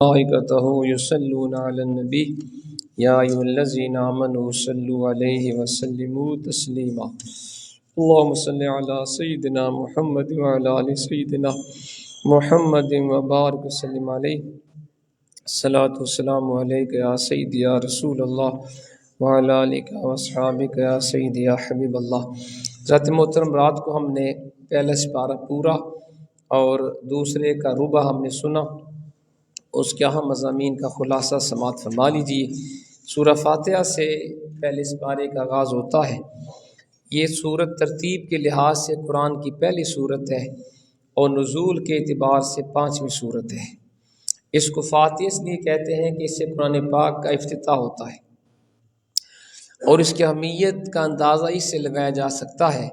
ملائکته یصلون علی النبی یا ایھا الذین آمنوا صلوا علیہ وسلموا تسلیما اللهم صل علی سیدنا محمد وعلی آل سیدنا محمد وبارک وسلم علیہ الصلاۃ والسلام علیک یا سیدی یا رسول اللہ وعلی آلک واصحابک یا سیدی یا حبیب اللہ۔ ذات محترم، رات کو ہم نے پہلا سپارہ پورا اور دوسرے کا ربع ہم نے سنا، اس کے اہم مضامین کا خلاصہ سماعت فرما لیجیے۔ سورہ فاتحہ سے پہلے سپارے کا آغاز ہوتا ہے۔ یہ سورت ترتیب کے لحاظ سے قرآن کی پہلی سورت ہے اور نزول کے اعتبار سے 5ویں سورت ہے۔ اس کو فاتحہ اس لیے کہتے ہیں کہ اس سے قرآن پاک کا افتتاح ہوتا ہے، اور اس کی اہمیت کا اندازہ اس سے لگایا جا سکتا ہے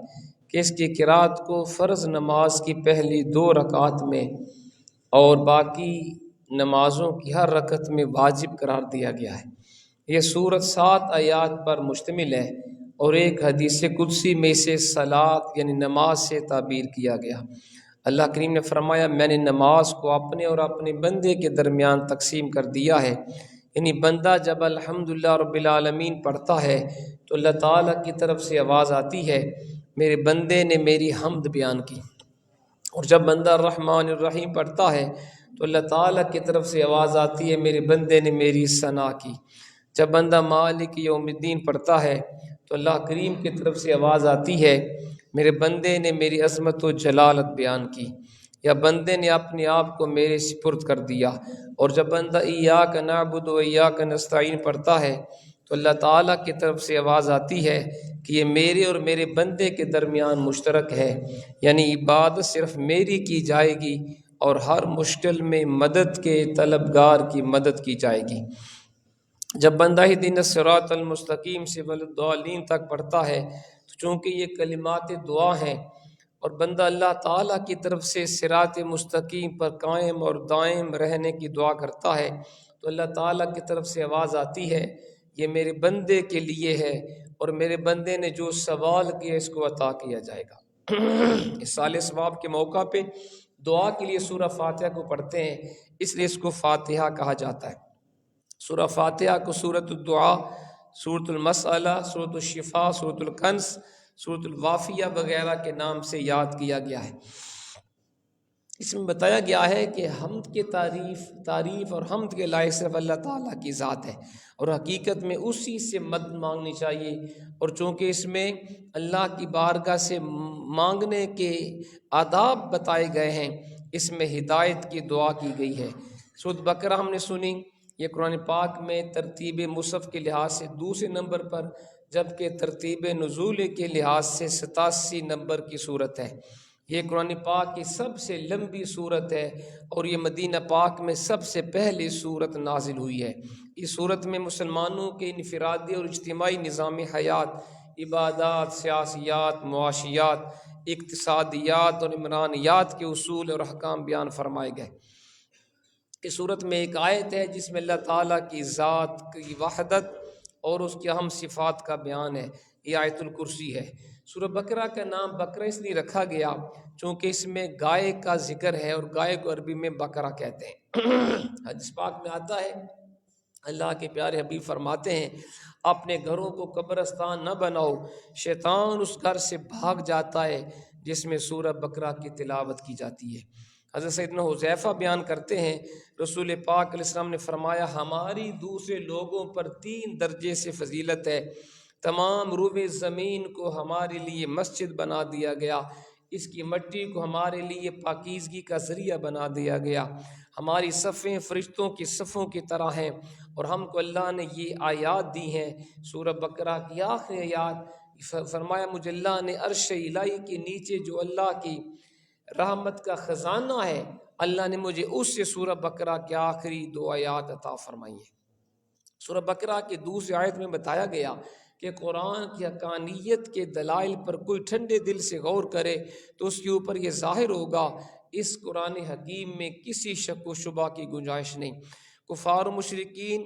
کہ اس کی قرات کو فرض نماز کی پہلی 2 رکعات میں اور باقی نمازوں کی ہر رکعت میں واجب قرار دیا گیا ہے۔ یہ سورت 7 آیات پر مشتمل ہے اور ایک حدیث قدسی میں اسے صلاۃ یعنی نماز سے تعبیر کیا گیا۔ اللہ کریم نے فرمایا، میں نے نماز کو اپنے اور اپنے بندے کے درمیان تقسیم کر دیا ہے، یعنی بندہ جب الحمدللہ رب العالمین پڑھتا ہے تو اللہ تعالیٰ کی طرف سے آواز آتی ہے، میرے بندے نے میری حمد بیان کی، اور جب بندہ الرحمن الرحیم پڑھتا ہے تو اللہ تعالیٰ کی طرف سے آواز آتی ہے، میرے بندے نے میری ثنا کی۔ جب بندہ مالک یوم الدین پڑھتا ہے تو اللہ کریم کی طرف سے آواز آتی ہے، میرے بندے نے میری عظمت و جلالت بیان کی، یا بندے نے اپنے آپ کو میرے سپرد کر دیا۔ اور جب بندہ ایاک نعبد و ایاک نستعین پڑھتا ہے تو اللہ تعالیٰ کی طرف سے آواز آتی ہے کہ یہ میرے اور میرے بندے کے درمیان مشترک ہے، یعنی عبادت صرف میری کی جائے گی اور ہر مشکل میں مدد کے طلبگار کی مدد کی جائے گی۔ جب بندہ اہدنا الصراط المستقیم سے والضالین تک پڑھتا ہے تو چونکہ یہ کلمات دعا ہیں اور بندہ اللہ تعالیٰ کی طرف سے صراط مستقیم پر قائم اور دائم رہنے کی دعا کرتا ہے تو اللہ تعالیٰ کی طرف سے آواز آتی ہے، یہ میرے بندے کے لیے ہے اور میرے بندے نے جو سوال کیا اس کو عطا کیا جائے گا۔ اس سال ثواب کے موقع پہ دعا کے لیے سورہ فاتحہ کو پڑھتے ہیں، اس لیے اس کو فاتحہ کہا جاتا ہے۔ سورہ فاتحہ کو سورۃ الدعاء، سورۃ المسئلہ، سورۃ الشفاء، سورۃ الکنز، سورۃ الوافیہ وغیرہ کے نام سے یاد کیا گیا ہے۔ اس میں بتایا گیا ہے کہ حمد کے تعریف اور حمد کے لائق صرف اللہ تعالیٰ کی ذات ہے، اور حقیقت میں اسی سے مدد مانگنی چاہیے، اور چونکہ اس میں اللہ کی بارگاہ سے مانگنے کے آداب بتائے گئے ہیں، اس میں ہدایت کی دعا کی گئی ہے۔ سورۃ بقرہ ہم نے سنی، یہ قرآن پاک میں ترتیب مصحف کے لحاظ سے دوسرے نمبر پر، جبکہ ترتیب نزول کے لحاظ سے 87 نمبر کی صورت ہے۔ یہ قرآن پاک کی سب سے لمبی صورت ہے اور یہ مدینہ پاک میں سب سے پہلی صورت نازل ہوئی ہے۔ اس صورت میں مسلمانوں کے انفرادی اور اجتماعی نظام حیات، عبادات، سیاسیات، معاشیات، اقتصادیات اور عمرانیات کے اصول اور احکام بیان فرمائے گئے۔ اس صورت میں ایک آیت ہے جس میں اللہ تعالیٰ کی ذات کی وحدت اور اس کی اہم صفات کا بیان ہے، یہ آیت الکرسی ہے۔ سورہ بقرہ کا نام بقرہ اس لیے رکھا گیا چونکہ اس میں گائے کا ذکر ہے، اور گائے کو عربی میں بقرہ کہتے ہیں۔ حدیث پاک میں آتا ہے، اللہ کے پیارے حبیب فرماتے ہیں، اپنے گھروں کو قبرستان نہ بناؤ، شیطان اس گھر سے بھاگ جاتا ہے جس میں سورہ بقرہ کی تلاوت کی جاتی ہے۔ حضرت سیدنا حذیفہ بیان کرتے ہیں، رسول پاک علیہ السلام نے فرمایا، ہماری دوسرے لوگوں پر 3 درجے سے فضیلت ہے۔ تمام روئے زمین کو ہمارے لیے مسجد بنا دیا گیا، اس کی مٹی کو ہمارے لیے پاکیزگی کا ذریعہ بنا دیا گیا، ہماری صفیں فرشتوں کی صفوں کی طرح ہیں، اور ہم کو اللہ نے یہ آیات دی ہیں۔ سورہ بقرہ کی آخری آیات فرمایا، مجھے اللہ نے عرش الہی کے نیچے جو اللہ کی رحمت کا خزانہ ہے، اللہ نے مجھے اس سے سورہ بقرہ کے آخری 2 آیات عطا فرمائی ہیں۔ سورہ بقرہ کی دوسری آیت میں بتایا گیا کہ قرآن کی حقانیت کے دلائل پر کوئی ٹھنڈے دل سے غور کرے تو اس کے اوپر یہ ظاہر ہوگا، اس قرآن حکیم میں کسی شک و شبہ کی گنجائش نہیں۔ کفار و مشرکین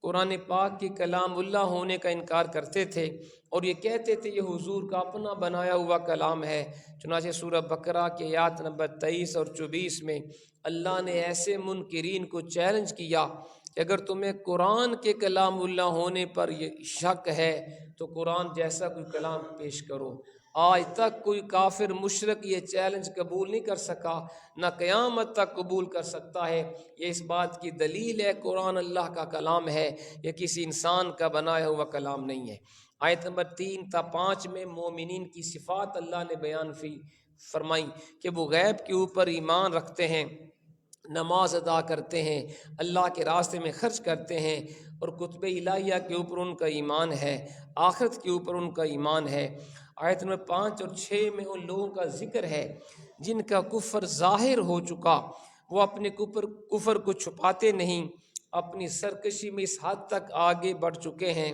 قرآن پاک کے کلام اللہ ہونے کا انکار کرتے تھے اور یہ کہتے تھے یہ حضور کا اپنا بنایا ہوا کلام ہے۔ چنانچہ سورہ بقرہ کے آیات نمبر 23 اور 24 میں اللہ نے ایسے منکرین کو چیلنج کیا کہ اگر تمہیں قرآن کے کلام اللہ ہونے پر یہ شک ہے تو قرآن جیسا کوئی کلام پیش کرو۔ آج تک کوئی کافر مشرک یہ چیلنج قبول نہیں کر سکا، نہ قیامت تک قبول کر سکتا ہے۔ یہ اس بات کی دلیل ہے قرآن اللہ کا کلام ہے، یہ کسی انسان کا بنایا ہوا کلام نہیں ہے۔ آیت نمبر 3 تا 5 میں مومنین کی صفات اللہ نے بیان فرمائی کہ وہ غیب کے اوپر ایمان رکھتے ہیں، نماز ادا کرتے ہیں، اللہ کے راستے میں خرچ کرتے ہیں، اور کتب الہیہ کے اوپر ان کا ایمان ہے، آخرت کے اوپر ان کا ایمان ہے۔ آیت نمبر 5 اور 6 میں ان لوگوں کا ذکر ہے جن کا کفر ظاہر ہو چکا، وہ اپنے کفر کو چھپاتے نہیں، اپنی سرکشی میں اس حد تک آگے بڑھ چکے ہیں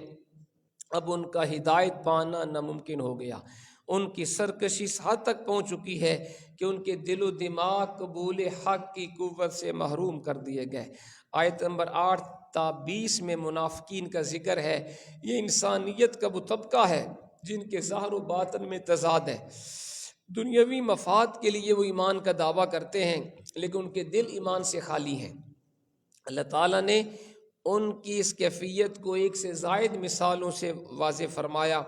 اب ان کا ہدایت پانا ناممکن ہو گیا۔ ان کی سرکشی اس حد تک پہنچ چکی ہے کہ ان کے دل و دماغ قبول حق کی قوت سے محروم کر دیے گئے۔ آیت نمبر 8 تا 20 میں منافقین کا ذکر ہے۔ یہ انسانیت کا وہ طبقہ ہے جن کے ظاہر و باطن میں تضاد ہے۔ دنیاوی مفاد کے لیے وہ ایمان کا دعویٰ کرتے ہیں لیکن ان کے دل ایمان سے خالی ہیں۔ اللہ تعالیٰ نے ان کی اس کیفیت کو ایک سے زائد مثالوں سے واضح فرمایا،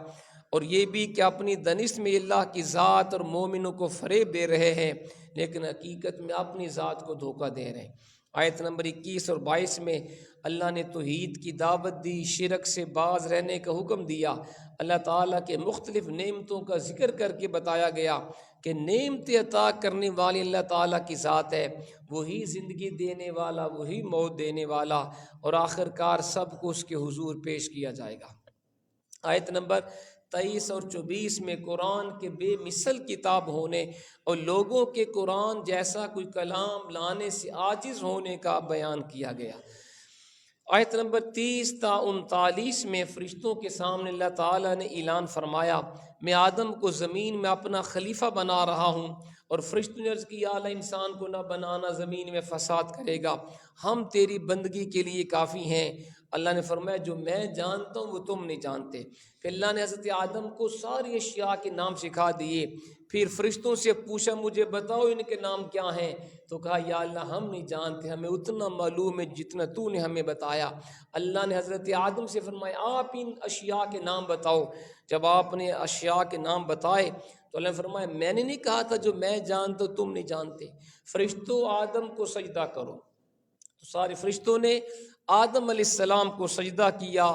اور یہ بھی کہ اپنی دانش میں اللہ کی ذات اور مومنوں کو فریب دے رہے ہیں لیکن حقیقت میں اپنی ذات کو دھوکہ دے رہے ہیں۔ آیت نمبر 21 اور 22 میں اللہ نے توحید کی دعوت دی، شرک سے باز رہنے کا حکم دیا۔ اللہ تعالیٰ کے مختلف نعمتوں کا ذکر کر کے بتایا گیا کہ نعمت عطا کرنے والی اللہ تعالیٰ کی ذات ہے، وہی زندگی دینے والا، وہی موت دینے والا، اور آخر کار سب کو اس کے حضور پیش کیا جائے گا۔ آیت نمبر 23 اور 24 میں قرآن کے بے مثل کتاب ہونے اور لوگوں کے قرآن جیسا کوئی کلام لانے سے عاجز ہونے کا بیان کیا گیا۔ آیت نمبر 30 تا 39 میں فرشتوں کے سامنے اللہ تعالیٰ نے اعلان فرمایا میں آدم کو زمین میں اپنا خلیفہ بنا رہا ہوں، اور فرشتوں نے عرض کی یا اللہ انسان کو نہ بنانا، زمین میں فساد کرے گا، ہم تیری بندگی کے لیے کافی ہیں۔ اللہ نے فرمایا جو میں جانتا ہوں وہ تم نہیں جانتے۔ پھر اللہ نے حضرت آدم کو ساری اشیاء کے نام سکھا دیے، پھر فرشتوں سے پوچھا مجھے بتاؤ ان کے نام کیا ہیں، تو کہا یا اللہ ہم نہیں جانتے، ہمیں اتنا معلوم ہے جتنا تو نے ہمیں بتایا۔ اللہ نے حضرت آدم سے فرمایا آپ ان اشیاء کے نام بتاؤ۔ جب آپ نے اشیاء کے نام بتائے تو اللہ نے فرمایا میں نے نہیں کہا تھا جو میں جانتا ہوں تم نہیں جانتے، فرشتوں آدم کو سجدہ کرو۔ تو سارے فرشتوں نے آدم علیہ السلام کو سجدہ کیا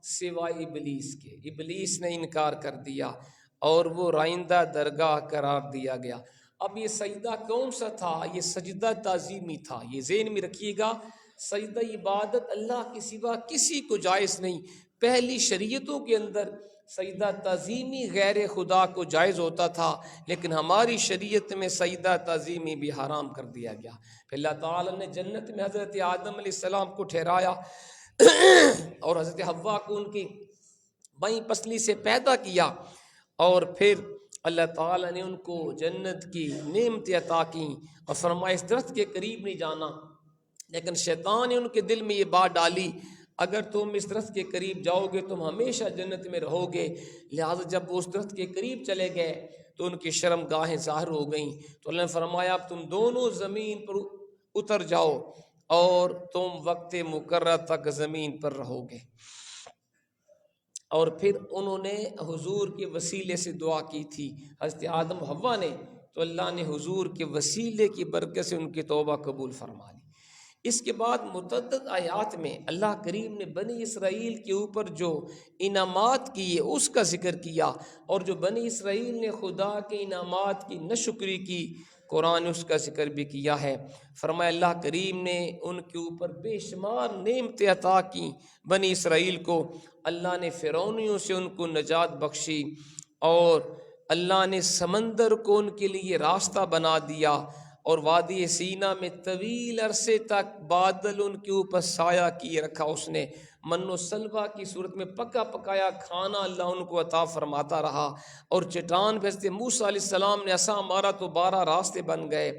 سوائے ابلیس کے۔ ابلیس نے انکار کر دیا اور وہ رائندہ درگاہ قرار دیا گیا۔ اب یہ سجدہ کون سا تھا؟ یہ سجدہ تعظیمی تھا۔ یہ ذہن میں رکھیے گا، سجدہ عبادت اللہ کے سوا کسی کو جائز نہیں۔ پہلی شریعتوں کے اندر سجدہ تعظیمی غیر خدا کو جائز ہوتا تھا، لیکن ہماری شریعت میں سجدہ تعظیمی بھی حرام کر دیا گیا۔ پھر اللہ تعالیٰ نے جنت میں حضرت آدم علیہ السلام کو ٹھہرایا اور حضرت حوا کو ان کی بائیں پسلی سے پیدا کیا، اور پھر اللہ تعالیٰ نے ان کو جنت کی نعمت عطا کی اور فرمایا اس درخت کے قریب نہیں جانا، لیکن شیطان نے ان کے دل میں یہ بات ڈالی اگر تم اس درخت کے قریب جاؤ گے تم ہمیشہ جنت میں رہو گے۔ لہٰذا جب وہ اس درخت کے قریب چلے گئے تو ان کی شرم گاہیں ظاہر ہو گئیں، تو اللہ نے فرمایا اب تم دونوں زمین پر اتر جاؤ اور تم وقت مقررہ تک زمین پر رہو گے۔ اور پھر انہوں نے حضور کے وسیلے سے دعا کی تھی حضرت آدم حوا نے، تو اللہ نے حضور کے وسیلے کی برکت سے ان کی توبہ قبول فرما لی۔ اس کے بعد متعدد آیات میں اللہ کریم نے بنی اسرائیل کے اوپر جو انعامات کیے اس کا ذکر کیا، اور جو بنی اسرائیل نے خدا کے انعامات کی ناشکری کی قرآن اس کا ذکر بھی کیا ہے۔ فرمایا اللہ کریم نے ان کے اوپر بے شمار نعمتیں عطا کی بنی اسرائیل کو۔ اللہ نے فرعونیوں سے ان کو نجات بخشی، اور اللہ نے سمندر کو ان کے لیے راستہ بنا دیا، اور وادی سینا میں طویل عرصے تک بادل ان کے اوپر سایہ کیے رکھا۔ اس نے من و سلوہ کی صورت میں پکا پکایا کھانا اللہ ان کو عطا فرماتا رہا، اور چٹان پہ حضرت موسیٰ علیہ السلام نے عصا مارا تو 12 راستے بن گئے،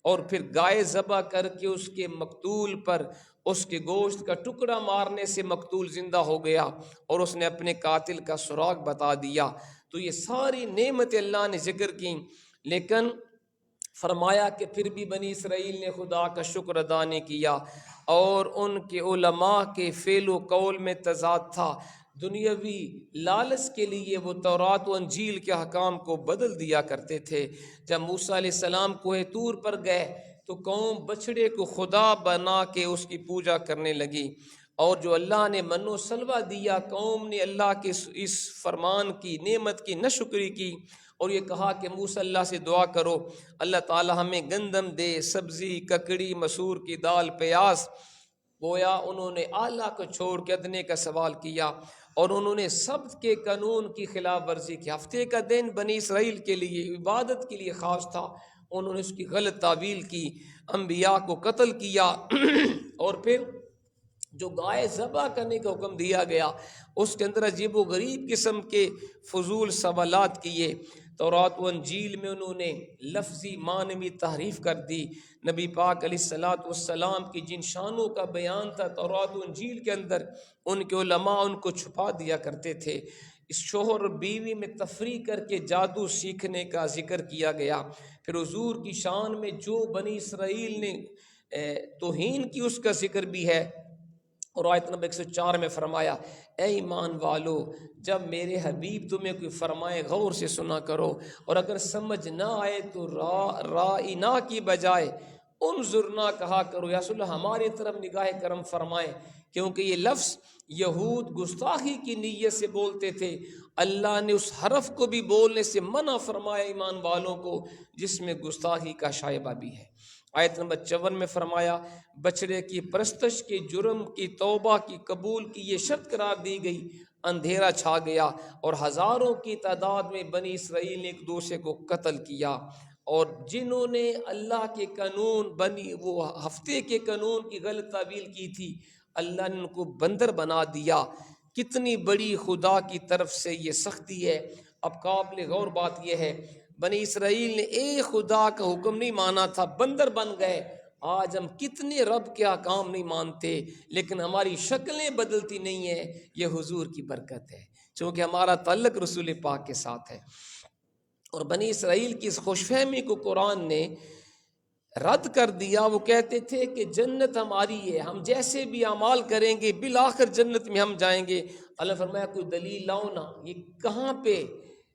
اور پھر گائے ذبح کر کے اس کے مقتول پر اس کے گوشت کا ٹکڑا مارنے سے مقتول زندہ ہو گیا اور اس نے اپنے قاتل کا سراغ بتا دیا۔ تو یہ ساری نعمتیں اللہ نے ذکر کی، لیکن فرمایا کہ پھر بھی بنی اسرائیل نے خدا کا شکر ادا نہیں کیا، اور ان کے علماء کے فعل و قول میں تضاد تھا۔ دنیاوی لالچ کے لیے وہ تورات و انجیل کے احکام کو بدل دیا کرتے تھے۔ جب موسیٰ علیہ السلام کوہ طور پر گئے تو قوم بچڑے کو خدا بنا کے اس کی پوجا کرنے لگی، اور جو اللہ نے من و سلوہ دیا، قوم نے اللہ کے اس فرمان کی نعمت کی ناشکری کی، اور یہ کہا کہ موسیٰ اللہ سے دعا کرو اللہ تعالی ہمیں گندم دے، سبزی، ککڑی، مسور کی دال، پیاز۔ گویا انہوں نے اعلیٰ کو چھوڑ کے ادنے کا سوال کیا، اور انہوں نے سبت کے قانون کی خلاف ورزی کی۔ ہفتے کا دن بنی اسرائیل کے لیے عبادت کے لیے خاص تھا، انہوں نے اس کی غلط تعویل کی، انبیاء کو قتل کیا، اور پھر جو گائے ذبح کرنے کا حکم دیا گیا اس کے اندر عجیب و غریب قسم کے فضول سوالات کیے۔ تورات و انجیل میں انہوں نے لفظی معنوی تحریف کر دی۔ نبی پاک علیہ الصلوۃ والسلام کی جن شانوں کا بیان تھا تورات و انجیل کے اندر، ان کے علماء ان کو چھپا دیا کرتے تھے۔ اس شوہر اور بیوی میں تفریق کر کے جادو سیکھنے کا ذکر کیا گیا۔ پھر حضور کی شان میں جو بنی اسرائیل نے توہین کی اس کا ذکر بھی ہے، اور آیت نمبر 104 میں فرمایا اے ایمان والو، جب میرے حبیب تمہیں کوئی فرمائے غور سے سنا کرو، اور اگر سمجھ نہ آئے تو رائنا کی بجائے انظرنا کہا کرو، یا رسول اللہ ہماری طرف نگاہ کرم فرمائے، کیونکہ یہ لفظ یہود گستاخی کی نیت سے بولتے تھے۔ اللہ نے اس حرف کو بھی بولنے سے منع فرمایا ایمان والوں کو جس میں گستاخی کا شائبہ بھی ہے۔ آیت نمبر 54 میں فرمایا بچڑے کی پرستش کے جرم کی توبہ کی قبول کی یہ شرط قرار دی گئی، اندھیرا چھا گیا، اور ہزاروں کی تعداد میں بنی اسرائیل نے ایک دوسرے کو قتل کیا، اور جنہوں نے اللہ کے قانون وہ ہفتے کے قانون کی غلط تعویل کی تھی، اللہ نے ان کو بندر بنا دیا۔ کتنی بڑی خدا کی طرف سے یہ سختی ہے۔ اب قابل غور بات یہ ہے، بنی اسرائیل نے ایک خدا کا حکم نہیں مانا تھا، بندر بن گئے۔ آج ہم کتنے رب کے احکام نہیں مانتے، لیکن ہماری شکلیں بدلتی نہیں ہیں، یہ حضور کی برکت ہے، چونکہ ہمارا تعلق رسول پاک کے ساتھ ہے۔ اور بنی اسرائیل کی اس خوش فہمی کو قرآن نے رد کر دیا۔ وہ کہتے تھے کہ جنت ہماری ہے، ہم جیسے بھی اعمال کریں گے بالآخر جنت میں ہم جائیں گے۔ اللہ فرمایا کوئی دلیل لاؤ نا، یہ کہاں پہ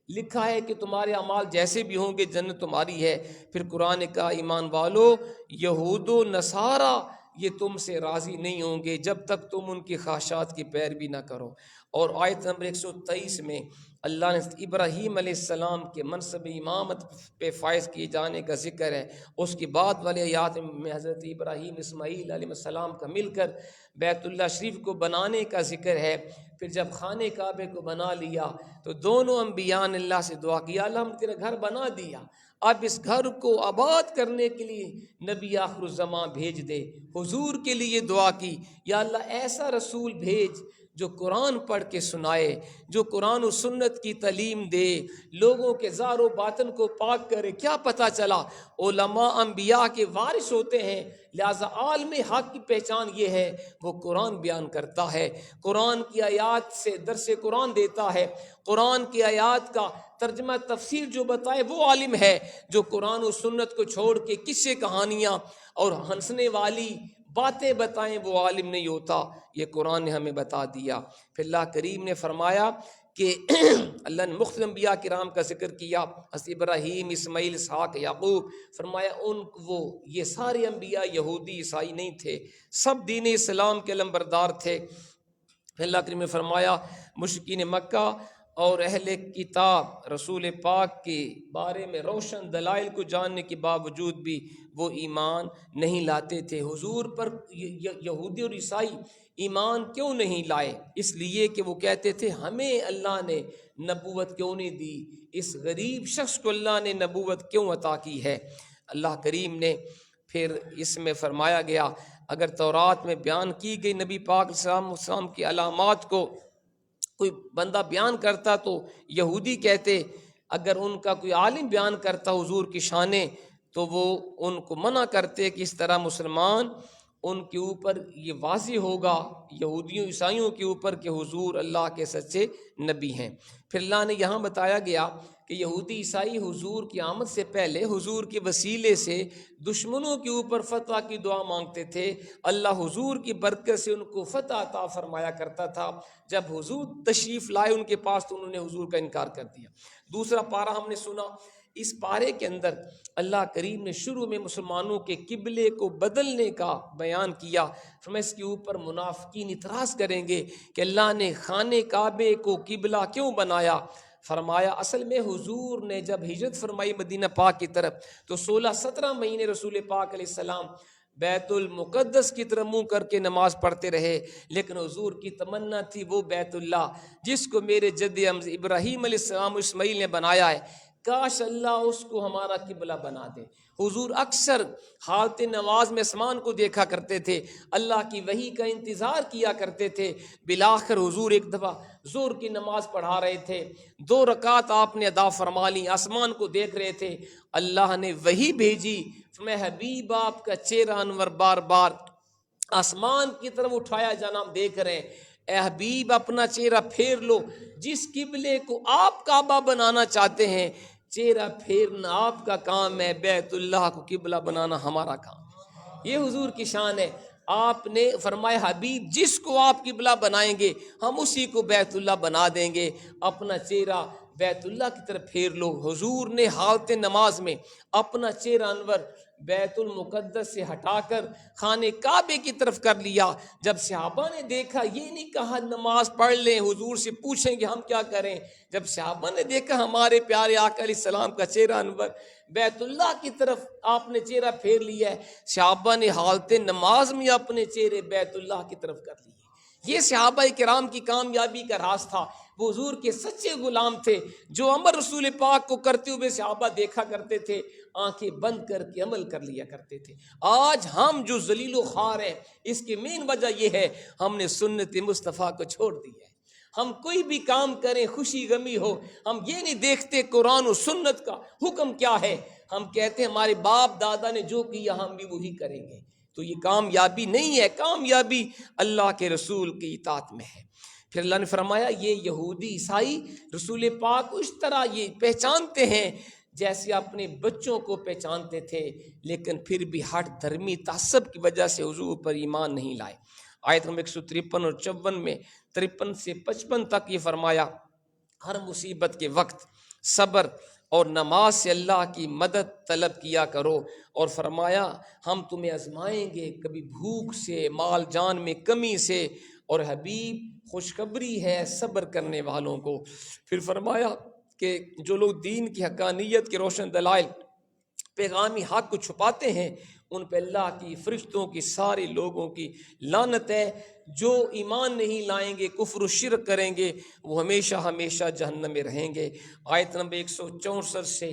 لکھا ہے کہ تمہارے اعمال جیسے بھی ہوں گے جنت تمہاری ہے؟ پھر قرآن کا ایمان والو، یہود و نصارہ یہ تم سے راضی نہیں ہوں گے جب تک تم ان کی خواہشات کی پیروی نہ کرو۔ اور آیت نمبر 123 میں اللہ نے ابراہیم علیہ السلام کے منصب امامت پہ فائز کیے جانے کا ذکر ہے۔ اس کی بعد والے آیات میں حضرت ابراہیم اسماعیل علیہ السلام کا مل کر بیت اللہ شریف کو بنانے کا ذکر ہے۔ پھر جب خانہ کعبے کو بنا لیا تو دونوں انبیاء نے اللہ سے دعا کی، اللہ ہم تیرا گھر بنا دیا، اب اس گھر کو آباد کرنے کے لیے نبی آخر الزمان بھیج دے۔ حضور کے لیے دعا کی، یا اللہ ایسا رسول بھیج جو قرآن پڑھ کے سنائے، جو قرآن و سنت کی تعلیم دے، لوگوں کے ظاہر و باطن کو پاک کرے۔ کیا پتہ چلا؟ علماء انبیاء کے وارث ہوتے ہیں، لہٰذا عالم حق کی پہچان یہ ہے وہ قرآن بیان کرتا ہے، قرآن کی آیات سے درس قرآن دیتا ہے، قرآن کی آیات کا ترجمہ تفسیر جو بتائے وہ عالم ہے۔ جو قرآن و سنت کو چھوڑ کے قصے کہانیاں اور ہنسنے والی باتیں بتائیں وہ عالم نہیں ہوتا، یہ قرآن نے ہمیں بتا دیا۔ پھر اللہ کریم نے فرمایا کہ اللہ نے مختلف انبیاء کرام کا ذکر کیا، حضرت ابراہیم، اسماعیل، اسحاق، یعقوب، فرمایا یہ سارے انبیاء یہودی عیسائی نہیں تھے، سب دین اسلام کے علمبردار تھے۔ پھر اللہ کریم نے فرمایا مشرکین مکہ اور اہل کتاب رسول پاک کے بارے میں روشن دلائل کو جاننے کے باوجود بھی وہ ایمان نہیں لاتے تھے۔ حضور پر یہودی اور عیسائی ایمان کیوں نہیں لائے؟ اس لیے کہ وہ کہتے تھے ہمیں اللہ نے نبوت کیوں نہیں دی، اس غریب شخص کو اللہ نے نبوت کیوں عطا کی ہے۔ اللہ کریم نے پھر اس میں فرمایا گیا اگر تورات میں بیان کی گئی نبی پاک صلی اللہ علیہ وسلم کی علامات کو کوئی بندہ بیان کرتا تو یہودی کہتے، اگر ان کا کوئی عالم بیان کرتا حضور کی شانیں تو وہ ان کو منع کرتے کہ اس طرح مسلمان ان کے اوپر یہ واضح ہوگا، یہودیوں عیسائیوں کے اوپر، کہ حضور اللہ کے سچے نبی ہیں۔ پھر اللہ نے یہاں بتایا گیا کہ یہودی عیسائی حضور کی آمد سے پہلے حضور کے وسیلے سے دشمنوں کے اوپر فتح کی دعا مانگتے تھے، اللہ حضور کی برکت سے ان کو فتح عطا فرمایا کرتا تھا۔ جب حضور تشریف لائے ان کے پاس تو انہوں نے حضور کا انکار کر دیا۔ دوسرا پارہ ہم نے سنا، اس پارے کے اندر اللہ کریم نے شروع میں مسلمانوں کے قبلے کو بدلنے کا بیان کیا۔ فرمایا اس کے اوپر منافقین اعتراض کریں گے کہ اللہ نے خانے کعبے کو قبلہ کیوں بنایا؟ فرمایا اصل میں حضور نے جب ہجرت فرمائی مدینہ پاک کی طرف تو 16-17 مہینے رسول پاک علیہ السلام بیت المقدس کی طرف منہ کر کے نماز پڑھتے رہے، لیکن حضور کی تمنا تھی وہ بیت اللہ جس کو میرے جد ابراہیم علیہ السلام اسماعیل نے بنایا ہے، کاش اللہ اس کو ہمارا قبلہ بنا دے۔ حضور اکثر حالت نماز میں آسمان کو دیکھا کرتے تھے، اللہ کی وحی کا انتظار کیا کرتے تھے۔ بالآخر حضور ایک دفعہ ظہر کی نماز پڑھا رہے تھے، 2 رکعت آپ نے ادا فرما لی، آسمان کو دیکھ رہے تھے، اللہ نے وحی بھیجی، میں حبیب آپ کا چہرہ انور بار بار آسمان کی طرف اٹھایا جانا ہم دیکھ رہے ہیں، اے حبیب اپنا چہرہ پھیر لو، جس قبلے کو آپ کعبہ بنانا چاہتے ہیں چہرہ پھیرنا آپ کا کام ہے، بیت اللہ کو قبلہ بنانا ہمارا کام۔ یہ حضور کی شان ہے۔ آپ نے فرمایا حبیب جس کو آپ قبلہ بنائیں گے ہم اسی کو بیت اللہ بنا دیں گے، اپنا چہرہ بیت اللہ کی طرف پھیر لو۔ حضور نے حالت نماز میں اپنا چہرہ انور بیت المقدس سے ہٹا کر خانے کعبے کی طرف کر لیا۔ جب صحابہ نے دیکھا، یہ نہیں کہا نماز پڑھ لیں حضور سے پوچھیں گے ہم کیا کریں، جب صحابہ نے دیکھا ہمارے پیارے آقا علیہ السلام کا چہرہ انور بیت اللہ کی طرف آپ نے چہرہ پھیر لیا ہے، صحابہ نے حالت نماز میں اپنے چہرے بیت اللہ کی طرف کر لیے۔ یہ صحابہ کرام کی کامیابی کا راز تھا، وہ حضور کے سچے غلام تھے جو امر رسول پاک کو کرتے ہوئے صحابہ دیکھا کرتے تھے، آنکھیں بند کر کے عمل کر لیا کرتے تھے۔ آج ہم جو ذلیل و خوار ہیں اس کی مین وجہ یہ ہے ہم نے سنت مصطفیٰ کو چھوڑ دی ہے۔ ہم کوئی بھی کام کریں، خوشی غمی ہو، ہم یہ نہیں دیکھتے قرآن و سنت کا حکم کیا ہے، ہم کہتے ہیں ہمارے باپ دادا نے جو کیا ہم بھی وہی کریں گے، تو یہ کامیابی نہیں ہے، کامیابی اللہ کے رسول کی اطاعت میں ہے۔ پھر اللہ نے فرمایا یہ یہودی عیسائی رسول پاک کو اس طرح یہ پہچانتے ہیں جیسے اپنے بچوں کو پہچانتے تھے، لیکن پھر بھی ہٹ دھرمی تعصب کی وجہ سے حضور پر ایمان نہیں لائے۔ آیت نمبر 153 اور 54 میں 53 سے 55 تک یہ فرمایا ہر مصیبت کے وقت صبر اور نماز سے اللہ کی مدد طلب کیا کرو، اور فرمایا ہم تمہیں آزمائیں گے کبھی بھوک سے، مال جان میں کمی سے، اور حبیب خوشخبری ہے صبر کرنے والوں کو۔ پھر فرمایا کہ جو لوگ دین کی حقانیت کے روشن دلائل پیغامی حق کو چھپاتے ہیں ان پہ اللہ کی فرشتوں کی سارے لوگوں کی لعنت ہے، جو ایمان نہیں لائیں گے کفر و شرک کریں گے وہ ہمیشہ ہمیشہ جہنم میں رہیں گے۔ آیت نمبر 164 سے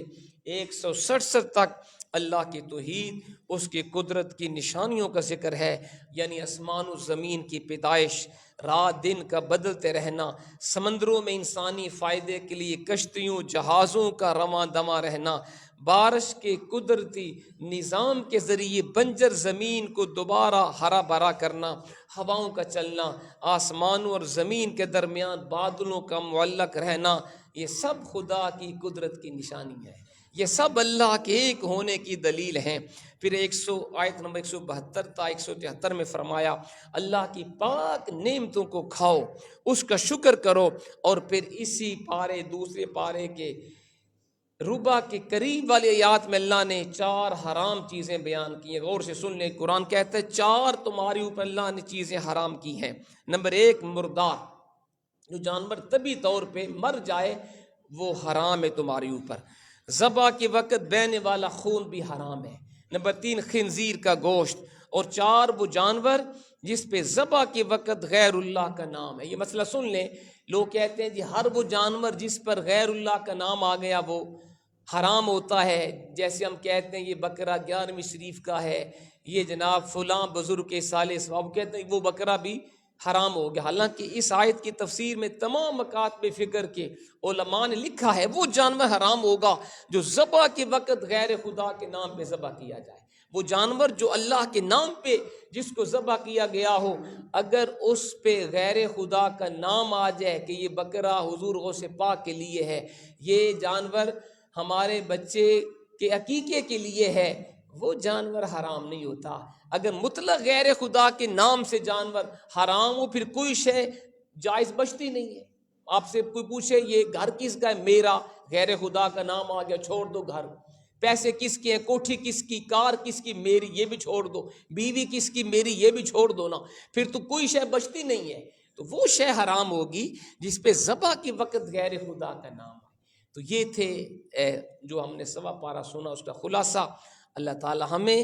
167 تک اللہ کی توحید، اس کی قدرت کی نشانیوں کا ذکر ہے، یعنی آسمان و زمین کی پیدائش، رات دن کا بدلتے رہنا، سمندروں میں انسانی فائدے کے لیے کشتیوں جہازوں کا رواں دواں رہنا، بارش کے قدرتی نظام کے ذریعے بنجر زمین کو دوبارہ ہرا بھرا کرنا، ہواؤں کا چلنا، آسمانوں اور زمین کے درمیان بادلوں کا معلق رہنا، یہ سب خدا کی قدرت کی نشانی ہے، یہ سب اللہ کے ایک ہونے کی دلیل ہیں۔ پھر آیت نمبر 172 تا 173 میں فرمایا اللہ کی پاک نعمتوں کو کھاؤ، اس کا شکر کرو، اور پھر اسی پارے دوسرے پارے کے ربع کے قریب والی آیات میں اللہ نے 4 حرام چیزیں بیان کی ہیں۔ غور سے سن لیں، قرآن کہتا ہے 4 تمہارے اوپر اللہ نے چیزیں حرام کی ہیں۔ نمبر 1 مردار، جو جانور طبی طور پہ مر جائے وہ حرام ہے تمہارے اوپر۔ ذبح کے وقت بہنے والا خون بھی حرام ہے۔ نمبر 3 خنزیر کا گوشت، اور 4 وہ جانور جس پہ ذبح کے وقت غیر اللہ کا نام ہے۔ یہ مسئلہ سن لیں، لوگ کہتے ہیں جی ہر وہ جانور جس پر غیر اللہ کا نام آ گیا وہ حرام ہوتا ہے، جیسے ہم کہتے ہیں یہ بکرا 11ویں شریف کا ہے، یہ جناب فلاں بزرگ کے سالے ثواب، کہتے ہیں وہ بکرا بھی حرام ہو گیا۔ حالانکہ اس آیت کی تفسیر میں تمام مکاتب فکر کے علماء نے لکھا ہے وہ جانور حرام ہوگا جو ذبح کے وقت غیر خدا کے نام پہ ذبح کیا جائے، وہ جانور جو اللہ کے نام پہ جس کو ذبح کیا گیا ہو، اگر اس پہ غیر خدا کا نام آ جائے کہ یہ بکرا حضور غوث پاک کے لیے ہے، یہ جانور ہمارے بچے کے عقیقے کے لیے ہے، وہ جانور حرام نہیں ہوتا۔ اگر مطلق غیر خدا کے نام سے جانور حرام ہو، پھر کوئی شے جائز بچتی نہیں ہے۔ آپ سے کوئی پوچھے یہ گھر کس کا ہے، میرا، غیر خدا کا نام آ گیا، چھوڑ دو گھر۔ پیسے کس کے ہیں، کوٹھی کس کی، کار کس کی، میری، یہ بھی چھوڑ دو۔ بیوی کس کی، میری، یہ بھی چھوڑ دو نا، پھر تو کوئی شے بچتی نہیں ہے۔ تو وہ شے حرام ہوگی جس پہ ذبح کے وقت غیر خدا کا نام ہے۔ تو یہ تھے جو ہم نے سوا پارہ سنا، اس کا خلاصہ۔ اللہ تعالی ہمیں